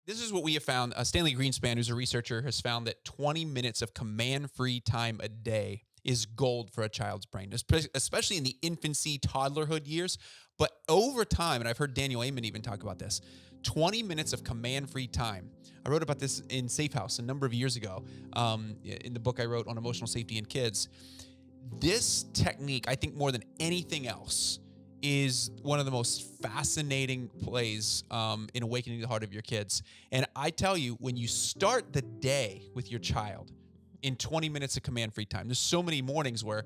this is what we have found. Stanley Greenspan, who's a researcher, has found that 20 minutes of command-free time a day is gold for a child's brain, especially in the infancy, toddlerhood years. But over time, and I've heard Daniel Amen even talk about this, 20 minutes of command-free time. I wrote about this in Safe House a number of years ago, in the book I wrote on emotional safety in kids. This technique, I think more than anything else, is one of the most fascinating plays in awakening the heart of your kids. And I tell you, when you start the day with your child in 20 minutes of command-free time, there's so many mornings where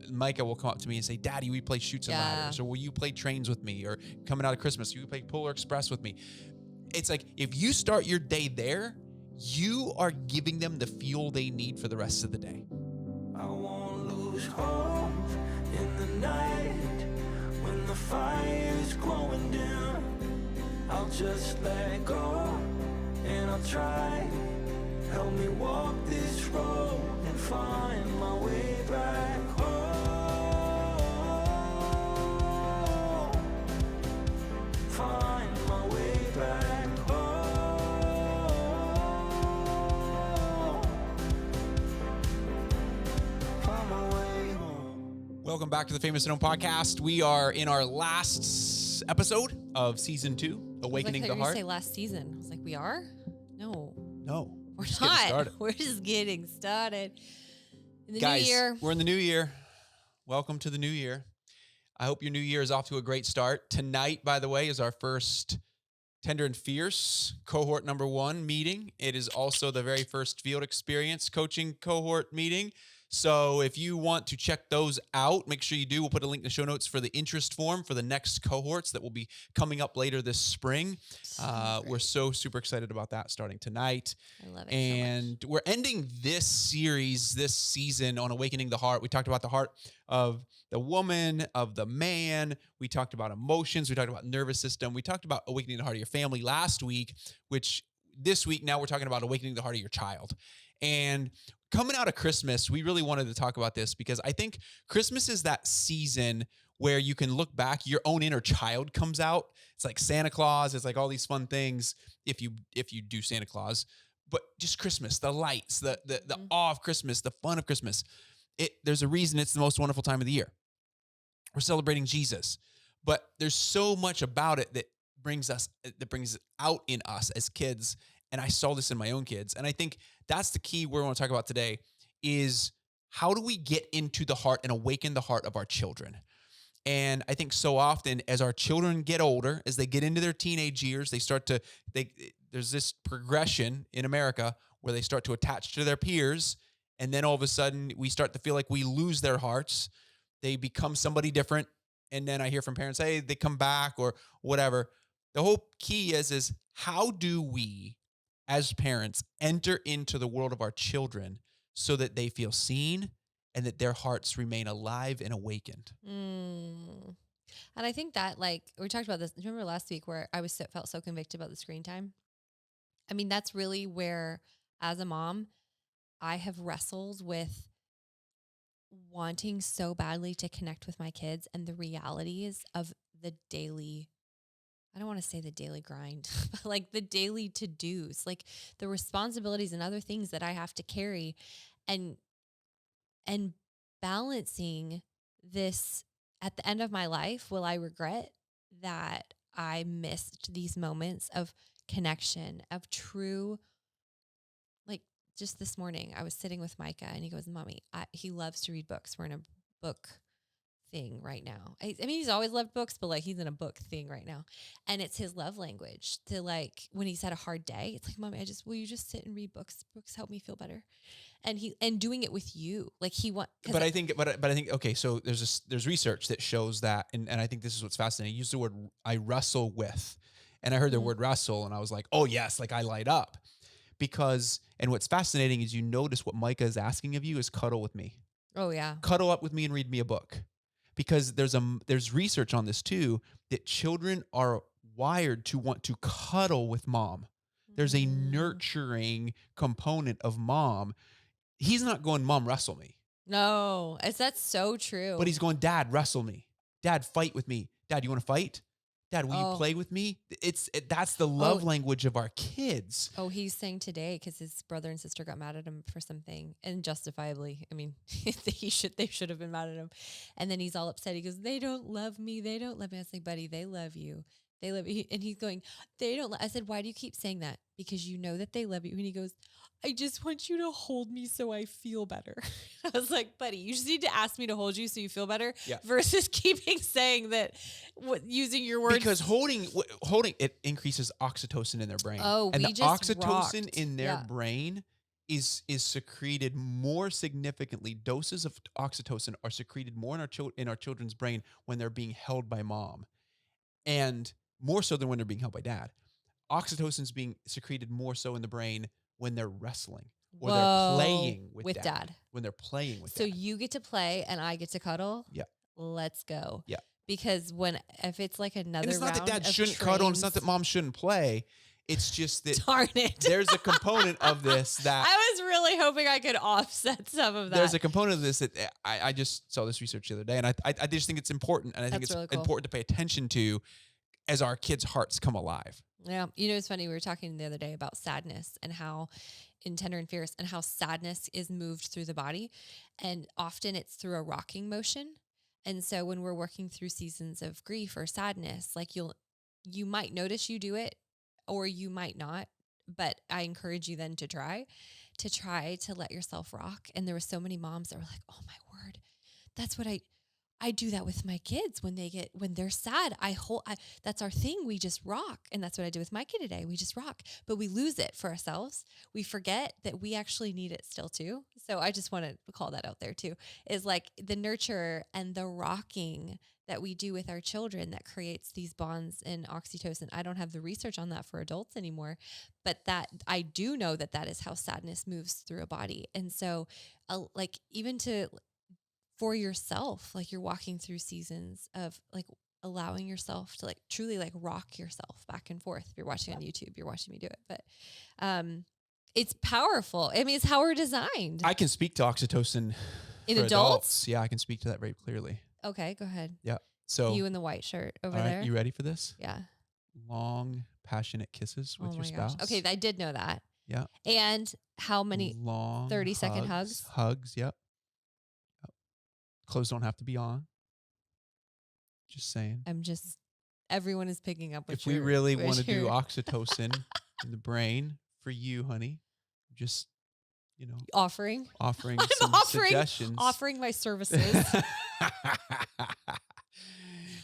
Micah will come up to me and say, Daddy, will you play Shoots and Ladders? Or will you play Trains with me? Or coming out of Christmas, will you play Polar Express with me? It's like, if you start your day there, you are giving them the fuel they need for the rest of the day. I won't lose hope in the night when the fire's growing dim. I'll just let go and I'll try. Help me walk this road and find my way back home. Find my way back home. Find my way home. Welcome back to the Famous and Known podcast. We are in our last episode of season 2, Awakening the Heart. Say last season. I was like, we are? No, We're we're just getting not. started. We're just getting started. In the Guys, new year. we're in the new year. Welcome to the new year. I hope your new year is off to a great start. Tonight, by the way, is our first Tender and Fierce Cohort number 1 meeting. It is also the very first field experience coaching cohort meeting. So if you want to check those out, make sure you do. We'll put a link in the show notes for the interest form for the next cohorts that will be coming up later this spring. We're so super excited about that starting tonight. I love it. And we're ending this series, this season on Awakening the Heart. We talked about the heart of the woman, of the man. We talked about emotions. We talked about nervous system. We talked about awakening the heart of your family last week, which this week now we're talking about awakening the heart of your child. And coming out of Christmas, we really wanted to talk about this because I think Christmas is that season where you can look back, your own inner child comes out. It's like Santa Claus. It's like all these fun things if you do Santa Claus. But just Christmas, the lights, the awe of Christmas, the fun of Christmas. There's a reason it's the most wonderful time of the year. We're celebrating Jesus. But there's so much about it that brings it out in us as kids. And I saw this in my own kids. And I think that's the key we want to talk about today is how do we get into the heart and awaken the heart of our children? And I think so often as our children get older, as they get into their teenage years, there's this progression in America where they start to attach to their peers. And then all of a sudden we start to feel like we lose their hearts. They become somebody different. And then I hear from parents, hey, they come back or whatever. The whole key is how do we, as parents, enter into the world of our children so that they feel seen and that their hearts remain alive and awakened? And I think that, like, we talked about this. Remember last week where I felt so convicted about the screen time? I mean, that's really where, as a mom, I have wrestled with wanting so badly to connect with my kids and the realities of the daily, I don't want to say the daily grind, but like the daily to-dos, like the responsibilities and other things that I have to carry and balancing this at the end of my life. Will I regret that I missed these moments of connection, of true, like just this morning, I was sitting with Micah and he goes, Mommy, he loves to read books. We're in a book thing right now. I mean, he's always loved books, but like he's in a book thing right now. And it's his love language to, like, when he's had a hard day, it's like, Mommy, will you just sit and read books? Books help me feel better. And doing it with you. Like I think, okay, so there's research that shows that, and I think this is what's fascinating. You use the word I wrestle with, and I heard the word wrestle and I was like, oh yes, like I light up and what's fascinating is you notice what Micah is asking of you is cuddle with me. Oh yeah. Cuddle up with me and read me a book. Because there's research on this too, that children are wired to want to cuddle with mom. There's a nurturing component of mom. He's not going, Mom, wrestle me. No, that's so true. But he's going, Dad, wrestle me. Dad, fight with me. Dad, you want to fight? Dad, will you Oh, play with me? That's the oh, love language of our kids. oh, he's saying today because his brother and sister got mad at him for something, and justifiably. I mean, they should have been mad at him, and then he's all upset. He goes, "They don't love me. They don't love me." I was like, "Buddy, they love you. They love you." And he's going, "They don't." I said, "Why do you keep saying that? Because you know that they love you." And he goes, "I just want you to hold me so I feel better." I was like, "Buddy, you just need to ask me to hold you so you feel better, Yeah. versus keeping saying that, using your words." Because holding it increases oxytocin in their brain. Oh, and we the just oxytocin rocked. in their Yeah. brain is secreted more significantly. Doses of oxytocin are secreted more in our children's brain when they're being held by mom, and more so than when they're being held by dad. Oxytocin's being secreted more so in the brain when they're wrestling or they're Whoa, playing with with dad. dad. When they're playing with So dad. you get to play and I get to cuddle. Yeah. Let's go. Yeah. Because if it's like another And it's not that round dad of shouldn't cuddle, and it's not that trains- mom shouldn't play. It's just that Darn it. there's a component of this that I was really hoping I could offset some of that. there's a component of this that I just saw this research the other day, and I just think it's important, and I think That's it's really cool. important to pay attention to as our kids' hearts come alive. Yeah. It's funny. We were talking the other day about sadness and how in Tender and Fierce and how sadness is moved through the body. And often it's through a rocking motion. And so when we're working through seasons of grief or sadness, like you might notice you do it or you might not, but I encourage you then to try to let yourself rock. And there were so many moms that were like, "Oh my word, that's what I do that with my kids when they're sad. That's our thing. We just rock. And that's what I do with my kid today. We just rock, but we lose it for ourselves. We forget that we actually need it still too. So I just want to call that out there too, is like the nurture and the rocking that we do with our children that creates these bonds in oxytocin. I don't have the research on that for adults anymore, but that I do know that is how sadness moves through a body. And so like even for yourself, like you're walking through seasons of like allowing yourself to like truly like rock yourself back and forth. If you're watching on YouTube, you're watching me do it, but it's powerful. I mean, it's how we're designed. I can speak to oxytocin In for adults? Yeah, I can speak to that very clearly. Okay, go ahead. Yeah. So You in the white shirt over all right, there. you ready for this? Yeah. Long, passionate kisses with Oh your my spouse. gosh. Okay, I did know that. Yeah. And how many? long 30-second hugs? Hugs, yep. Clothes don't have to be on. Just saying. Everyone is picking up. If we really want to do oxytocin in the brain for you, honey, just, offering offering I'm some suggestions. offering my services.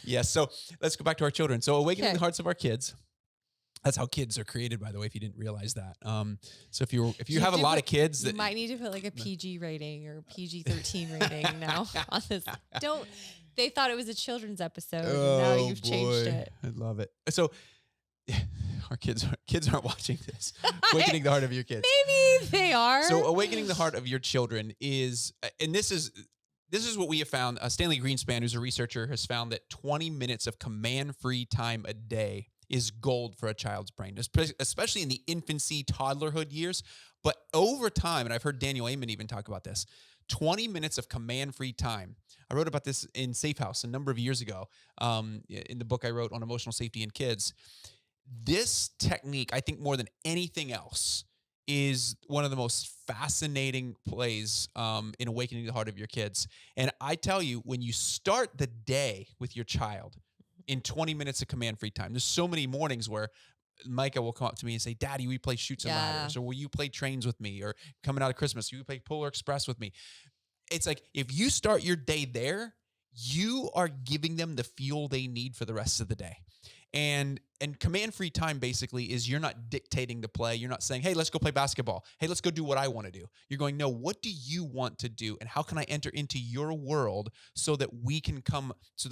Yeah, so let's go back to our children. So awakening Okay. the hearts of our kids. That's how kids are created, by the way, if you didn't realize that. So if you have a do lot put- of kids You that might need to put like a PG rating or PG-13 rating now on this. They thought it was a children's episode, and now you've changed it. I love it. So our kids aren't watching this. Awakening the heart of your kids. Maybe they are. So awakening the heart of your children is, and this is what we have found. Stanley Greenspan, who's a researcher, has found that 20 minutes of command-free time a day is gold for a child's brain, especially in the infancy, toddlerhood years. But over time, and I've heard Daniel Amen even talk about this, 20 minutes of command-free time. I wrote about this in Safe House a number of years ago in the book I wrote on emotional safety in kids. This technique, I think more than anything else, is one of the most fascinating plays in awakening the heart of your kids. And I tell you, when you start the day with your child in 20 minutes of command-free time, there's so many mornings where Micah will come up to me and say, "Daddy, will you play Shoots and Ladders? Or will you play Trains with me? Or coming out of Christmas, will you play Polar Express with me?" It's like, if you start your day there, you are giving them the fuel they need for the rest of the day. And command-free time basically is you're not dictating the play. You're not saying, "Hey, let's go play basketball. Hey, let's go do what I want to do." You're going, "No, what do you want to do? And how can I enter into your world so that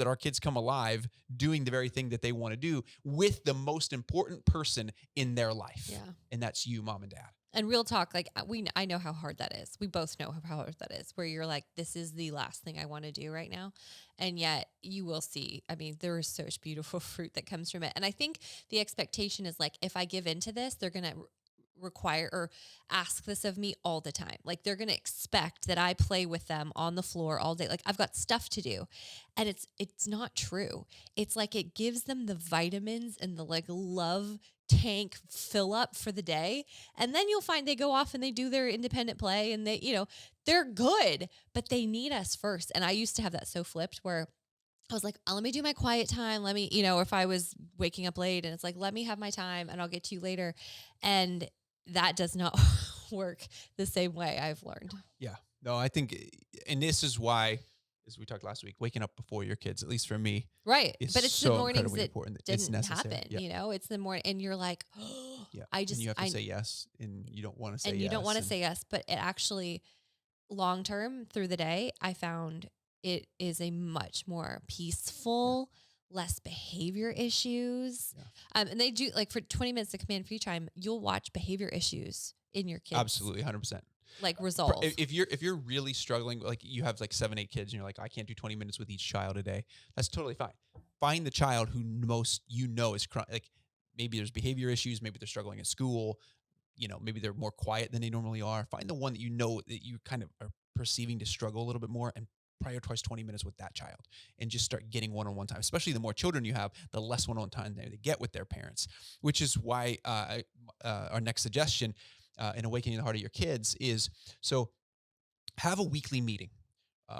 our kids come alive doing the very thing that they want to do with the most important person in their life?" Yeah. And that's you, mom and dad. And real talk, like I know how hard that is. We both know how hard that is, where you're like, this is the last thing I want to do right now. And yet you will see, I mean, there is such beautiful fruit that comes from it. And I think the expectation is like, if I give into this, they're going to require or ask this of me all the time. Like they're going to expect that I play with them on the floor all day. Like I've got stuff to do. And it's not true. It's like it gives them the vitamins and the like love tank fill up for the day. And then you'll find they go off and they do their independent play and they, they're good, but they need us first. And I used to have that so flipped where I was like, let me do my quiet time. Let me, if I was waking up late and it's like, let me have my time and I'll get to you later. And that does not work the same way, I've learned. Yeah. No, I think, and this is why, as we talked last week, waking up before your kids, at least for me, right. is But it's so the mornings incredibly that important. It's didn't necessary. happen, Yeah. it's the morning and you're like, Yeah. I And just, you have to say yes, and you don't want to say and yes. you don't want to say yes, but it actually long term through the day, I found it is a much more peaceful, less behavior issues. Yeah. And they do like for 20 minutes of command free time, you'll watch behavior issues in your kids. Absolutely. 100%. Like resolve. If you're really struggling, like you have like 7, 8 kids and you're like, I can't do 20 minutes with each child a day. That's totally fine. Find the child who most, is like maybe there's behavior issues. Maybe they're struggling at school. Maybe they're more quiet than they normally are. Find the one that that you kind of are perceiving to struggle a little bit more and prioritize 20 minutes with that child and just start getting one-on-one time. Especially the more children you have, the less one-on-one time they get with their parents, which is why our next suggestion in awakening the heart of your kids is, so have a weekly meeting.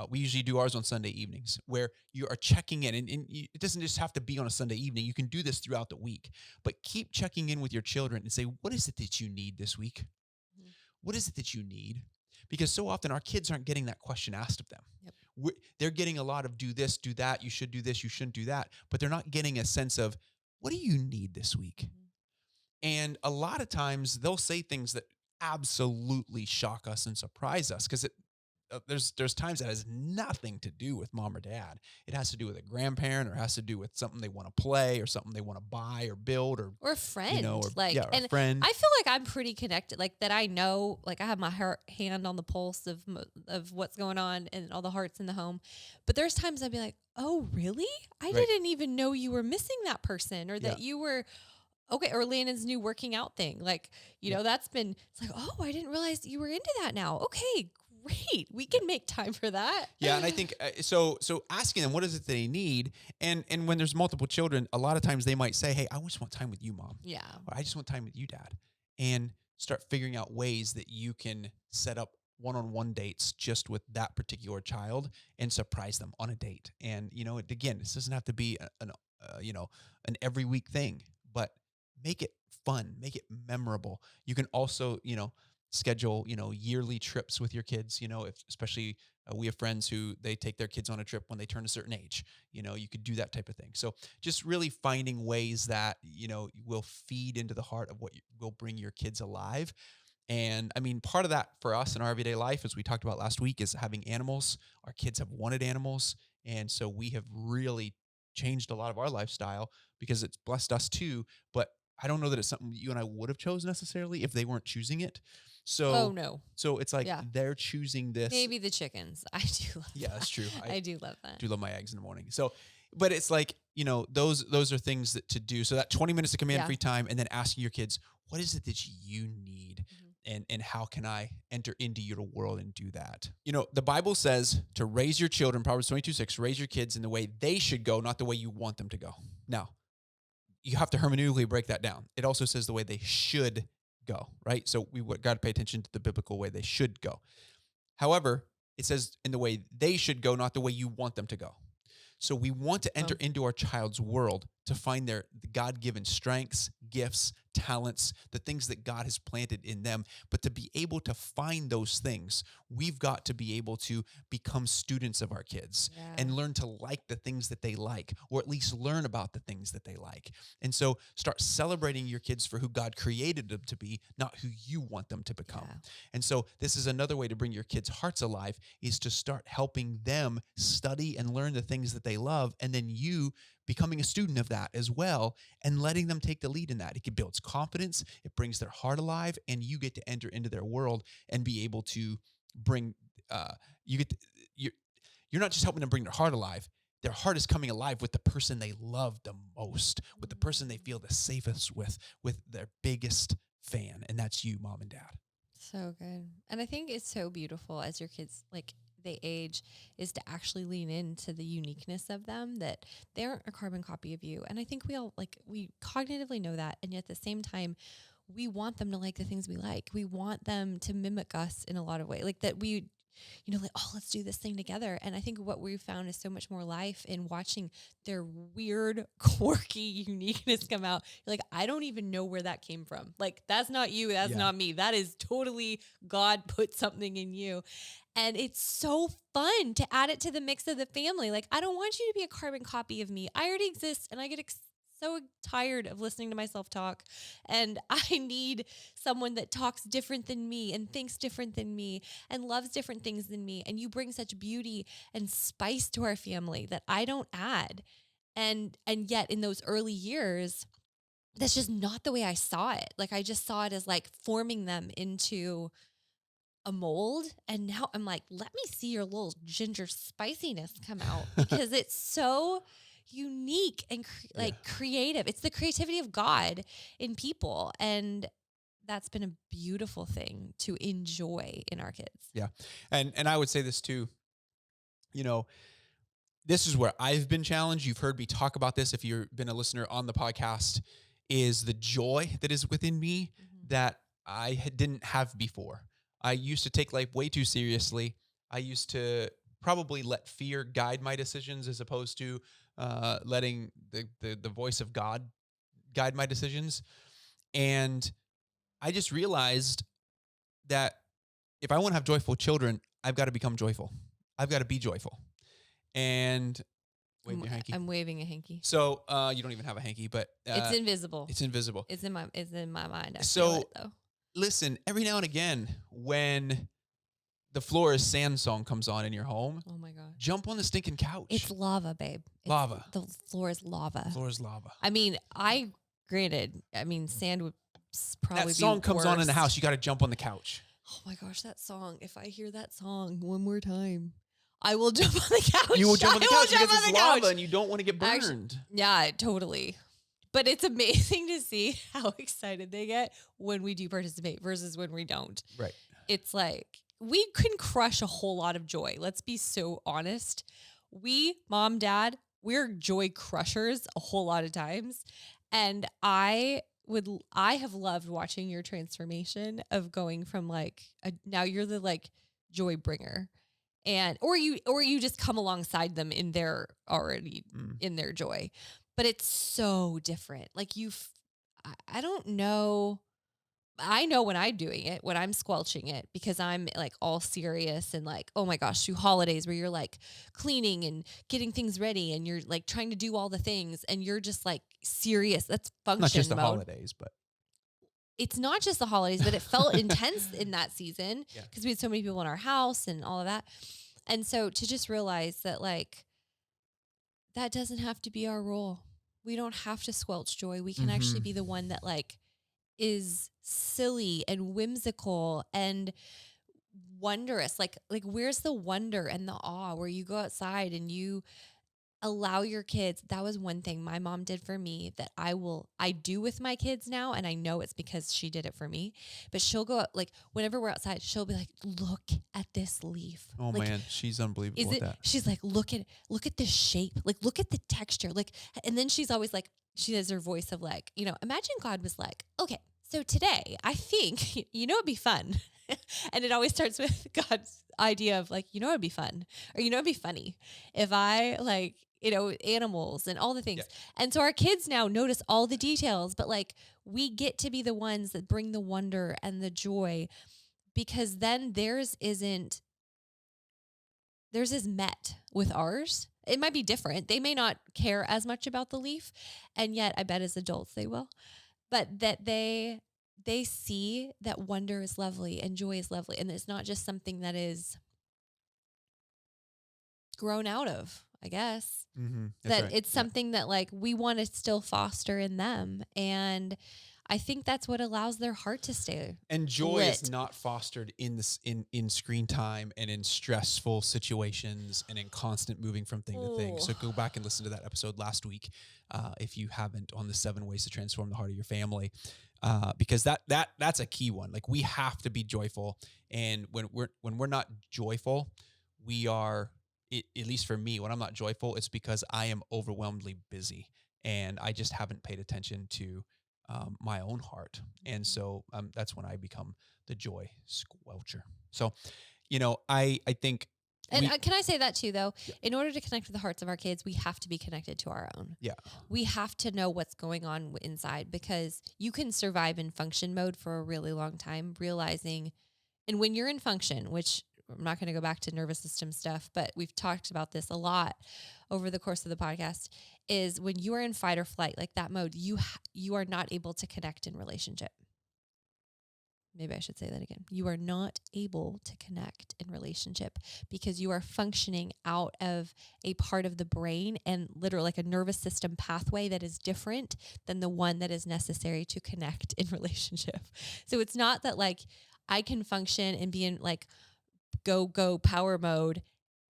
We usually do ours on Sunday evenings where you are checking in and it doesn't just have to be on a Sunday evening. You can do this throughout the week, but keep checking in with your children and say, what is it that you need this week? Mhm. What is it that you need? Because so often our kids aren't getting that question asked of them. Yep. They're getting a lot of do this, do that. You should do this. You shouldn't do that. But they're not getting a sense of, what do you need this week? Mhm. And a lot of times they'll say things that absolutely shock us and surprise us because there's times that has nothing to do with mom or dad. It has to do with a grandparent, or it has to do with something they want to play or something they want to buy or build or a friend. or and a friend. I feel like I'm pretty connected, like that. I know, like I have my hand on the pulse of what's going on and all the hearts in the home. But there's times I'd be like, oh, really? I didn't even know you were missing that person or that you were. Okay, or Landon's new working out thing. Like, that's been, it's like, oh, I didn't realize you were into that now. Okay, great. We can make time for that. Yeah, and I think so asking them what is it they need, and when there's multiple children, a lot of times they might say, hey, I just want time with you, mom. Yeah. Or I just want time with you, dad. And start figuring out ways that you can set up one-on-one dates just with that particular child and surprise them on a date. And, again, this doesn't have to be an every week thing, but make it fun, make it memorable. You can also, schedule, yearly trips with your kids, especially we have friends who they take their kids on a trip when they turn a certain age, you could do that type of thing. So just really finding ways that, will feed into the heart of what will bring your kids alive. And I mean, part of that for us in our everyday life, as we talked about last week, is having animals. Our kids have wanted animals. And so we have really changed a lot of our lifestyle because it's blessed us too. But I don't know that it's something you and I would have chosen necessarily if they weren't choosing it. So, oh no. So it's like they're choosing this. Maybe the chickens. I do love Yeah, that's true. I do love that. Do love my eggs in the morning. So, but it's like, those are things that to do. So that 20 minutes of command free time, and then asking your kids, what is it that you need? And how can I enter into your world and do that? The Bible says to raise your children, Proverbs 22:6, raise your kids in the way they should go, not the way you want them to go. Now, you have to hermeneutically break that down. It also says the way they should go, right? So we got to pay attention to the biblical way they should go. However, it says in the way they should go, not the way you want them to go. So we want to enter into our child's world to find the God-given strengths, gifts, talents, the things that God has planted in them. But to be able to find those things, we've got to be able to become students of our kids and learn to like the things that they like, or at least learn about the things that they like. And so start celebrating your kids for who God created them to be, not who you want them to become. Yeah. And so this is another way to bring your kids' hearts alive, is to start helping them study and learn the things that they love, and then you becoming a student of that as well, and letting them take the lead in that. It builds confidence, it brings their heart alive, and you get to enter into their world and be able to bring, you're not just helping them bring their heart alive. Their heart is coming alive with the person they love the most, with the person they feel the safest with their biggest fan, and that's you, mom and dad. So good. And I think it's so beautiful as your kids, like, they age, is to actually lean into the uniqueness of them, that they aren't a carbon copy of you. And I think we all, like, we cognitively know that. And yet at the same time, we want them to like the things we like. We want them to mimic us in a lot of ways. Like that we, like, oh, let's do this thing together. And I think what we've found is so much more life in watching their weird, quirky uniqueness come out. You're like, I don't even know where that came from. Like, that's not you. That's Yeah. not me. That is totally God put something in you. And it's so fun to add it to the mix of the family. Like, I don't want you to be a carbon copy of me. I already exist, and I get so tired of listening to myself talk. And I need someone that talks different than me and thinks different than me and loves different things than me. And you bring such beauty and spice to our family that I don't add. And yet in those early years, that's just not the way I saw it. Like, I just saw it as like forming them into a mold. And now I'm like, let me see your little ginger spiciness come out, because it's so unique and creative. It's the creativity of God in people. And that's been a beautiful thing to enjoy in our kids. Yeah. And I would say this too, this is where I've been challenged. You've heard me talk about this if you've been a listener on the podcast, is the joy that is within me that I didn't have before. I used to take life way too seriously. I used to probably let fear guide my decisions as opposed to letting the voice of God guide my decisions. And I just realized that if I want to have joyful children, I've got to become joyful. I've got to be joyful. And wave your hanky. I'm waving a hanky. So you don't even have a hanky, but it's invisible. It's invisible. It's in my mind. I So feel it, though. Listen, every now and again, when the Floor is Sand song comes on in your home, oh my gosh, jump on the stinking couch. It's lava, babe. Lava. The floor is lava. Floor is lava. I mean, sand would probably be that song comes on in the worst. house. You got to jump on the couch. Oh my gosh, that song. If I hear that song one more time, I will jump on the couch. You will jump on the couch because it's it's lava and you don't want to get burned. Actually, yeah, totally. But it's amazing to see how excited they get when we do participate versus when we don't. Right. It's like, we can crush a whole lot of joy. Let's be so honest. We, mom, dad, we're joy crushers a whole lot of times. And I have loved watching your transformation of going from now you're the joy bringer. And or you just come alongside them in their in their joy. But it's so different. I don't know. I know when I'm doing it, when I'm squelching it, because I'm all serious and oh my gosh, through holidays where you're cleaning and getting things ready and you're trying to do all the things and you're just serious. That's function Not just the mode. holidays, but It's not just the holidays, but it felt intense in that season Yeah. because we had so many people in our house and all of that. And so to just realize that that doesn't have to be our role. We don't have to squelch joy. We can actually be the one that is silly and whimsical and wondrous. Where's the wonder and the awe where you go outside and you allow your kids. That was one thing my mom did for me that I do with my kids now. And I know it's because she did it for me, but she'll go out, whenever we're outside, she'll be like, look at this leaf. oh man, she's unbelievable at that. She's like, look at the shape, look at the texture. And then she's always she has her voice of imagine God was okay, so today I think, it'd be fun. And it always starts with God's idea of it'd be fun, or it'd be funny if I animals and all the things. Yeah. And so our kids now notice all the details, but we get to be the ones that bring the wonder and the joy, because then theirs is met with ours. It might be different. They may not care as much about the leaf, and yet I bet as adults they will. But that they see that wonder is lovely and joy is lovely, and it's not just something that is grown out of, I guess. That right. It's something that we want to still foster in them, and I think that's what allows their heart to stay. And joy lit. is not fostered in screen time and in stressful situations and in constant moving from thing to thing. So go back and listen to that episode last week if you haven't, on the 7 ways to transform the heart of your family. because that's a key one. Like we have to be joyful. And when we're not joyful, we are, at least for me, when I'm not joyful, it's because I am overwhelmingly busy and I just haven't paid attention to my own heart. And so that's when I become the joy squelcher. So, I think And we, can I say that too, though? Yeah. In order to connect with the hearts of our kids, we have to be connected to our own. yeah, We have to know what's going on inside, because you can survive in function mode for a really long time, realizing, and when you're in function, which I'm not going to go back to nervous system stuff, but we've talked about this a lot over the course of the podcast, is when you are in fight or flight, like that mode, you are not able to connect in relationship. Maybe I should say that again. You are not able to connect in relationship because you are functioning out of a part of the brain and literally like a nervous system pathway that is different than the one that is necessary to connect in relationship. So it's not that like I can function and be in like go power mode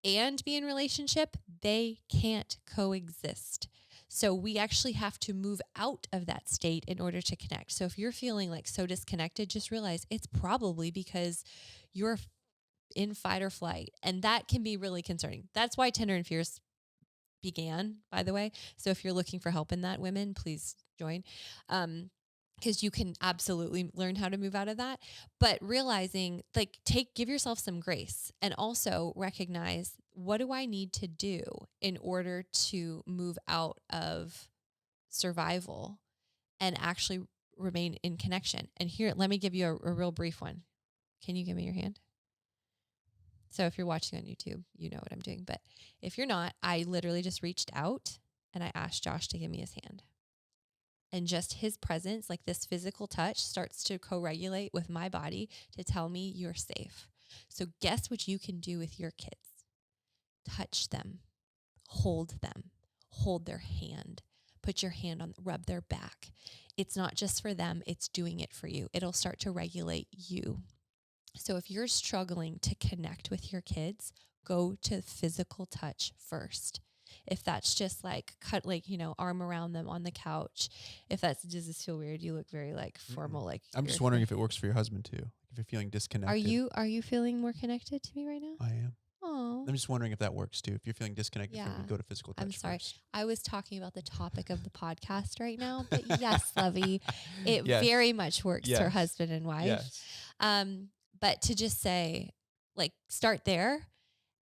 and be in relationship. They can't coexist. So we actually have to move out of that state in order to connect. So if you're feeling like so disconnected, just realize it's probably because you're in fight or flight. And that can be really concerning. That's why Tender and Fierce began, by the way. So if you're looking for help in that, women, please join. Because you can absolutely learn how to move out of that. But realizing, like, give yourself some grace and also recognize, what do I need to do in order to move out of survival and actually remain in connection? And here, let me give you a real brief one. Can you give me your hand? So if you're watching on YouTube, you know what I'm doing. But if you're not, I literally just reached out and I asked Josh to give me his hand. And just his presence, like this physical touch, starts to co-regulate with my body to tell me you're safe. So guess what you can do with your kids? Touch them, hold their hand, put your hand on, rub their back. It's not just for them, it's doing it for you. It'll start to regulate you. So if you're struggling to connect with your kids, go to physical touch first. If that's just like arm around them on the couch. If that's, does this feel weird? You look very like formal. Like I'm just wondering if it works for your husband too. If you're feeling disconnected. Are you feeling more connected to me right now? I am. Oh, I'm just wondering if that works too. If you're feeling disconnected from Yeah. me, go to physical touch I'm sorry. first. I was talking about the topic of the podcast right now, but yes, Lovey, it Yes. very much works for Yes. husband and wife. Yes. But to just say, like, start there,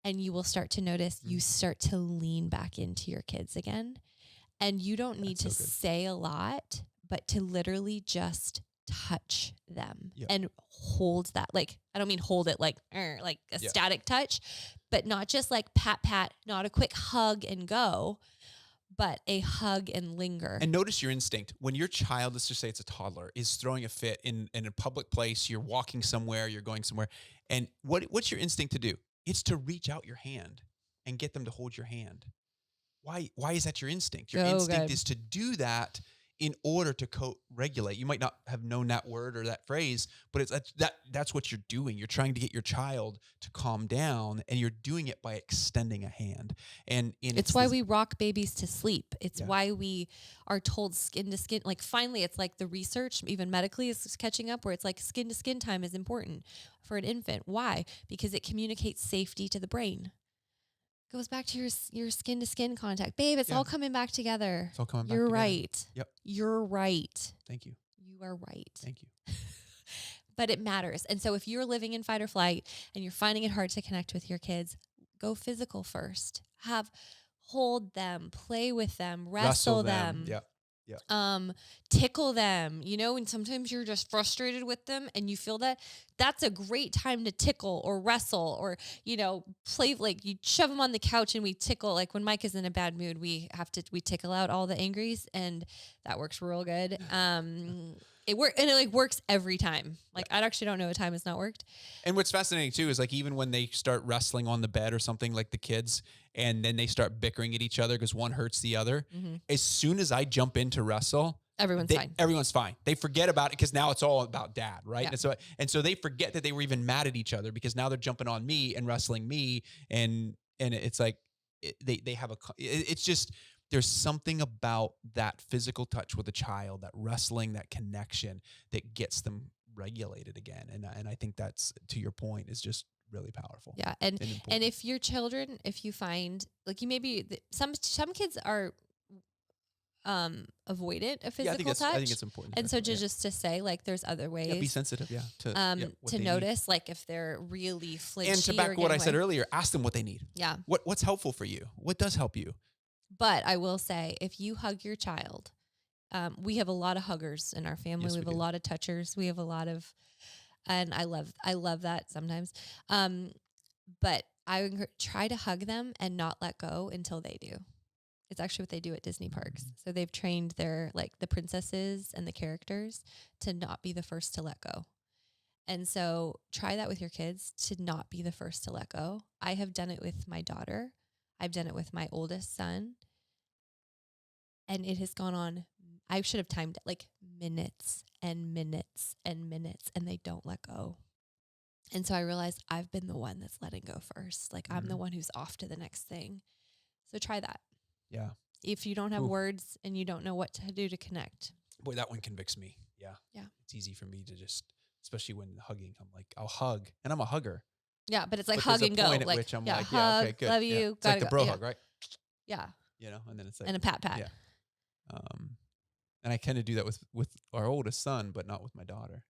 and you will start to notice you start to lean back into your kids again. And you don't need That's to so good. say a lot, but to literally just touch them Yep. and hold that. Like, I don't mean hold it like a Yeah. static touch, but not just like pat, not a quick hug and go, but a hug and linger. And notice your instinct. When your child, let's just say it's a toddler, is throwing a fit in a public place, you're walking somewhere, you're going somewhere, and what's your instinct to do? It's to reach out your hand and get them to hold your hand. Why is that your instinct? Your instinct is to do that in order to co-regulate. You might not have known that word or that phrase, but that's what you're doing. You're trying to get your child to calm down, and you're doing it by extending a hand. And it's why we rock babies to sleep. It's Yeah. why we are told skin to skin. Like, finally, it's like the research, even medically, is catching up, where it's like skin to skin time is important for an infant. Why? Because it communicates safety to the brain. Goes back to your skin to skin contact. Babe, it's Yeah. all coming back together. It's all coming back You're together. right. Yep. You're right. Thank you. You are right. Thank you. But it matters. And so if you're living in fight or flight and you're finding it hard to connect with your kids, go physical first. Hold them, play with them, wrestle them. Yeah. Tickle them, and sometimes you're just frustrated with them and you feel that's a great time to tickle or wrestle or, play. Like, you shove them on the couch and we tickle. Like, when Mike is in a bad mood, we tickle out all the angries, and that works real good. It works every time. Like, I actually don't know a time it's not worked. And what's fascinating too is, like, even when they start wrestling on the bed or something, like the kids, and then they start bickering at each other because one hurts the other. Mm-hmm. As soon as I jump in to wrestle, Everyone's fine. Everyone's fine. They forget about it because now it's all about dad, right? Yeah. And so they forget that they were even mad at each other because now they're jumping on me and wrestling me, and it's like they have it's just there's something about that physical touch with a child, that wrestling, that connection that gets them regulated again. And I think that's, to your point, is just really powerful. Yeah. And important. if your children, if you find like you maybe some kids are avoidant of physical touch. I think it's important. And so just to say, like, there's other ways. Be sensitive, to what to they notice, like, if they're really flinchy. And to back what I said earlier, ask them what they need. Yeah. What's helpful for you? What does help you? But I will say, if you hug your child, we have a lot of huggers in our family. Yes, we have we a do. lot of touchers. We have a lot of, and I love that sometimes. But I try to hug them and not let go until they do. It's actually what they do at Disney parks. So they've trained their, like, the princesses and the characters to not be the first to let go. And so try that with your kids, to not be the first to let go. I have done it with my daughter. I've done it with my oldest son. And it has gone on. I should have timed it like minutes and minutes and minutes, and they don't let go. And so I realized I've been the one that's letting go first. Like, I'm the one who's off to the next thing. So try that. Yeah. If you don't have Ooh. words and you don't know what to do to connect. Boy, that one convicts me. Yeah. Yeah. It's easy for me to just, especially when hugging, I'm like, I'll hug, and I'm a hugger. Yeah, but it's like But hug there's and a go. point at Like, which I'm yeah, like, hug, okay, good. love Yeah. you. It's like the gotta bro go. hug, right? Yeah. And then it's like, And a pat. Yeah. And I kind of do that with our oldest son, but not with my daughter.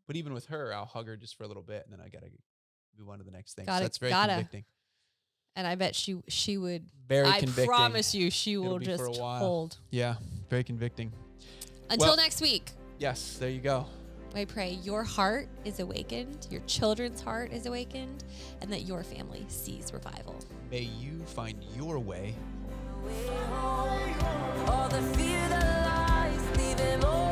But even with her, I'll hug her just for a little bit, and then I gotta move on to the next thing. So that's very convicting. And I bet she would. Very I convicting. promise you, she will It'll be just for a while. hold. Yeah, very convicting. Until Well- next week, Yes, there you go. I pray your heart is awakened, your children's heart is awakened, and that your family sees revival. May you find your way. All the fear that lies, leave him all.